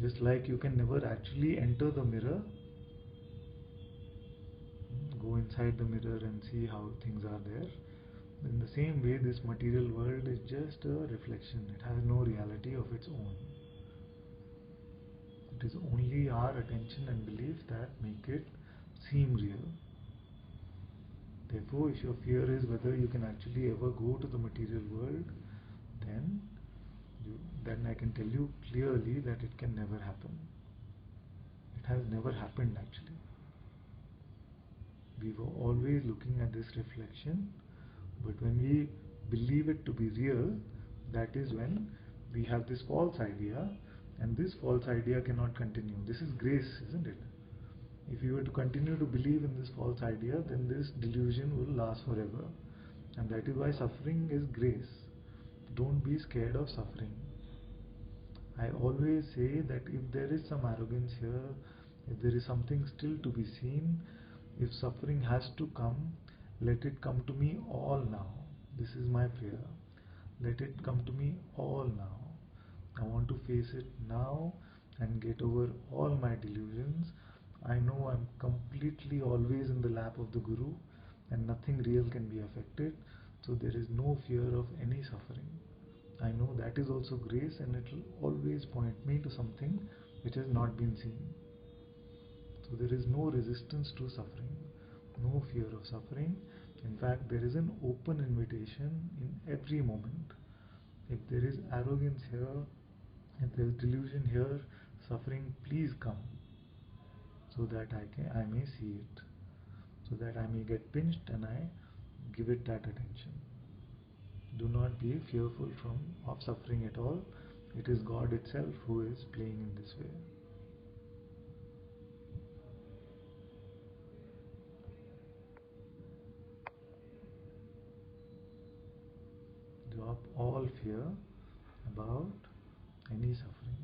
Just like you can never actually enter the mirror, go inside the mirror and see how things are there. In the same way, this material world is just a reflection. It has no reality of its own. It is only our attention and belief that make it seem real. Therefore, if your fear is whether you can actually ever go to the material world, then I can tell you clearly that it can never happen. It has never happened actually. We were always looking at this reflection, but when we believe it to be real, that is when we have this false idea, and this false idea cannot continue. This is grace, isn't it? If you were to continue to believe in this false idea, then this delusion will last forever. And that is why suffering is grace. Don't be scared of suffering. I always say that if there is some arrogance here, if there is something still to be seen, if suffering has to come, let it come to me all now. This is my prayer. Let it come to me all now. I want to face it now and get over all my delusions. I know I'm completely always in the lap of the Guru and nothing real can be affected, so there is no fear of any suffering. I know that is also grace, and it will always point me to something which has not been seen. So there is no resistance to suffering, no fear of suffering. In fact, there is an open invitation in every moment. If there is arrogance here, if there is delusion here, suffering, please come, so that I may see it, so that I may get pinched and I give it that attention. Do not be fearful of suffering at all. It is God itself who is playing in this way. Drop all fear about any suffering.